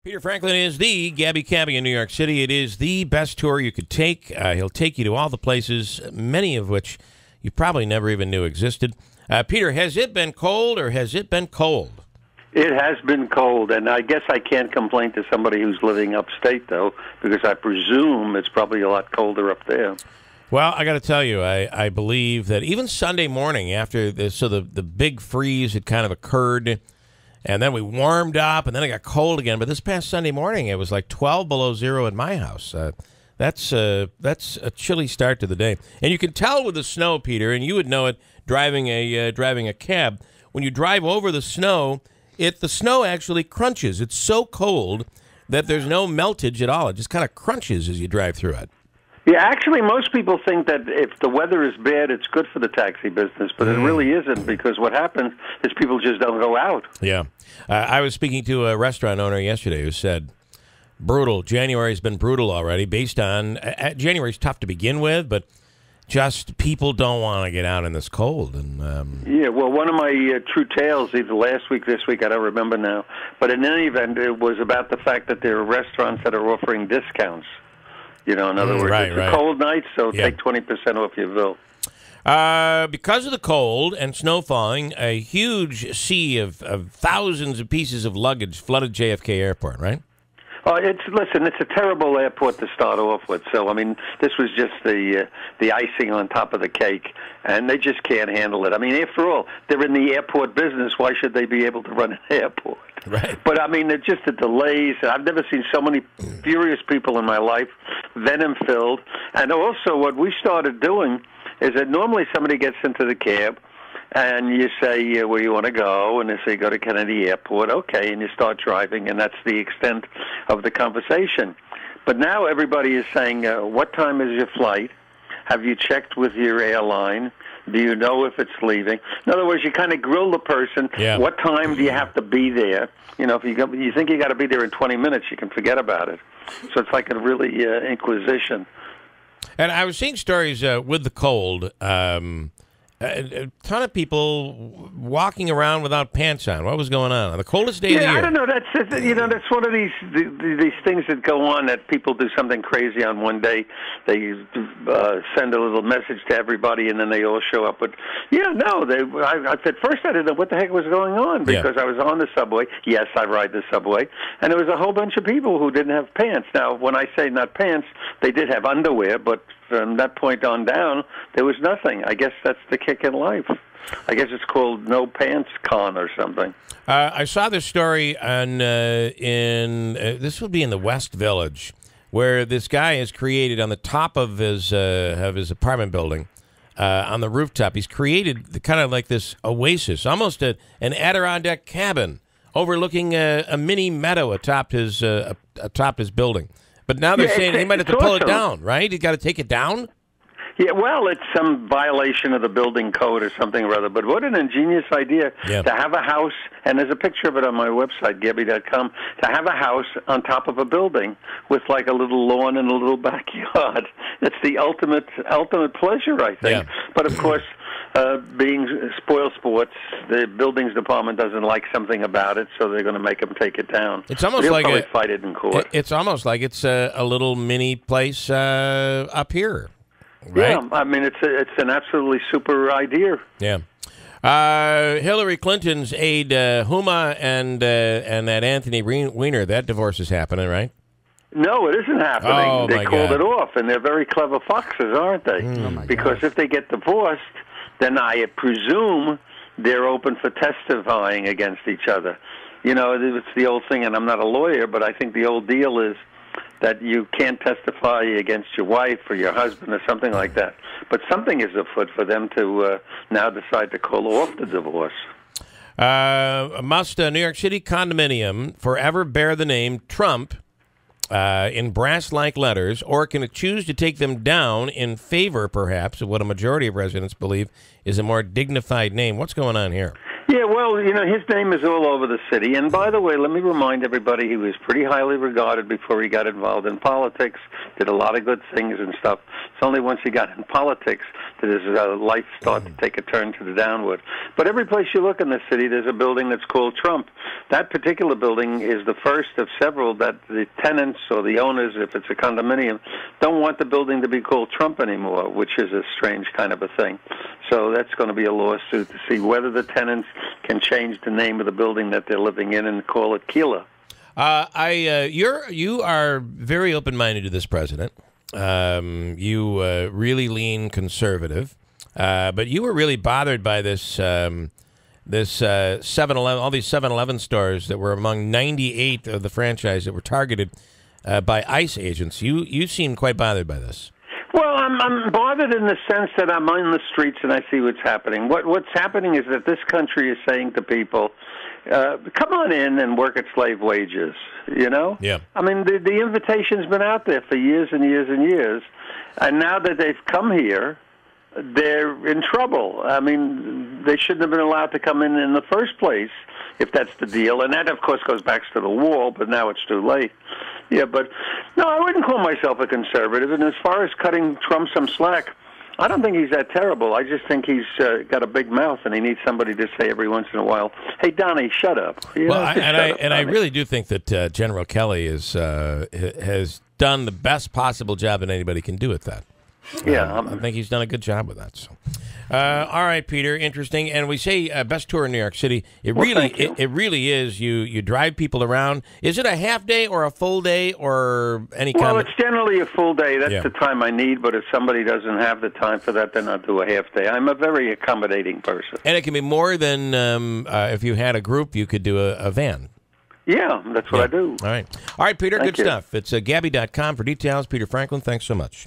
Peter Franklin is the Gabby Cabby in New York City. It is the best tour you could take. He'll take you to all the places, many of which you probably never even knew existed. Peter, has it been cold or has it been cold? It has been cold, and I guess I can't complain to somebody who's living upstate, though, because I presume it's probably a lot colder up there. Well, I got to tell you, I believe that even Sunday morning after this, so the big freeze had kind of occurred, and then we warmed up, and then it got cold again. But this past Sunday morning, it was like 12 below zero in my house. That's a chilly start to the day, and you can tell with the snow, Peter, and you would know it driving a cab. When you drive over the snow, the snow actually crunches. It's so cold that there's no meltage at all. It just kind of crunches as you drive through it. Yeah, actually, most people think that if the weather is bad, it's good for the taxi business, but it really isn't, because what happens is people just don't go out. Yeah. I was speaking to a restaurant owner yesterday who said, brutal. January's been brutal already, based on January's tough to begin with, but just people don't want to get out in this cold. And yeah, well, one of my true tales, either last week, this week, I don't remember now, but in any event, it was about the fact that there are restaurants that are offering discounts. You know, in other words, it's a cold night, so take 20% off your bill. Because of the cold and snow falling, a huge sea of thousands of pieces of luggage flooded JFK Airport, right? Listen, it's a terrible airport to start off with. So, I mean, this was just the icing on top of the cake, and they just can't handle it. I mean, after all, they're in the airport business. Why should they be able to run an airport? Right. But, I mean, it's just the delays. I've never seen so many furious people in my life, venom-filled. And also what we started doing is that normally somebody gets into the cab, and you say where you want to go, and they say go to Kennedy Airport, okay, and you start driving, and that's the extent of the conversation. But now everybody is saying, what time is your flight? Have you checked with your airline? Do you know if it's leaving? In other words, you kind of grill the person. Yeah. What time do you have to be there? You know, if you think you got to be there in 20 minutes, you can forget about it. So it's like a really inquisition. And I was seeing stories with the cold. A ton of people walking around without pants on. What was going on the coldest day of the year? I don't know. That's one of these things that go on, that people do something crazy on one day. They send a little message to everybody, and then they all show up. But at first I didn't know what the heck was going on, because I was on the subway. Yes, I ride the subway, and there was a whole bunch of people who didn't have pants. Now, when I say not pants, they did have underwear, but from that point on down, there was nothing. I guess that's the kick in life. I guess it's called No Pants Con or something. I saw this story on this would be in the West Village, where this guy has created on the top of his apartment building, on the rooftop. He's created kind of like this oasis, almost an Adirondack cabin overlooking a mini meadow atop his building. But now they're saying he might have to pull it down, right? He's got to take it down? Yeah, well, it's some violation of the building code or something or other. But what an ingenious idea to have a house, and there's a picture of it on my website, Gabby.com, to have a house on top of a building with like a little lawn and a little backyard. It's the ultimate pleasure, I think. Yeah. But, of course, being spoil sports, the buildings department doesn't like something about it, so they're going to make them take it down. It's almost like probably fight it in court. It's almost like it's a little mini place up here. Right? Yeah, I mean, it's an absolutely super idea. Yeah. Hillary Clinton's aide, Huma, and that Anthony Weiner, that divorce is happening, right? No, it isn't happening. Oh, they called it off, and they're very clever foxes, aren't they? Because if they get divorced, then I presume they're open for testifying against each other. You know, it's the old thing, and I'm not a lawyer, but I think the old deal is that you can't testify against your wife or your husband or something like that. But something is afoot for them to now decide to call off the divorce. Must a New York City condominium forever bear the name Trump in brass-like letters, or can it choose to take them down in favor, perhaps, of what a majority of residents believe is a more dignified name? What's going on here? Yeah, well, you know, his name is all over the city. And by the way, let me remind everybody, he was pretty highly regarded before he got involved in politics, did a lot of good things and stuff. It's only once he got in politics that his life started to take a turn to the downward. But every place you look in the city, there's a building that's called Trump. that particular building is the first of several that the tenants or the owners, if it's a condominium, don't want the building to be called Trump anymore, which is a strange kind of a thing. So that's going to be a lawsuit to see whether the tenants can change the name of the building that they're living in and call it Keela. You are very open-minded to this president. You really lean conservative, but you were really bothered by this 7-Eleven, all these 7-Eleven stores that were among 98 of the franchise that were targeted by ICE agents. You seem quite bothered by this. Well, I'm bothered in the sense that I'm on the streets and I see what's happening. What's happening is that this country is saying to people, come on in and work at slave wages, you know? Yeah. I mean, the invitation's been out there for years and years and years, and now that they've come here, they're in trouble. I mean, they shouldn't have been allowed to come in the first place, if that's the deal. And that, of course, goes back to the wall, but now it's too late. Yeah, but no, I wouldn't call myself a conservative. And as far as cutting Trump some slack, I don't think he's that terrible. I just think he's got a big mouth, and he needs somebody to say every once in a while, "Hey, Donnie, shut up." I really do think that General Kelly has done the best possible job that anybody can do at that. Yeah, I think he's done a good job with that. So, all right, Peter, interesting. And we say best tour in New York City. It really is. You drive people around. Is it a half day or a full day or any kind? Well, it's generally a full day. That's the time I need. But if somebody doesn't have the time for that, then I'll do a half day. I'm a very accommodating person. And it can be more than if you had a group, you could do a van. Yeah, that's what I do. All right, Peter. Good stuff. It's Gabby.com for details. Peter Franklin, thanks so much.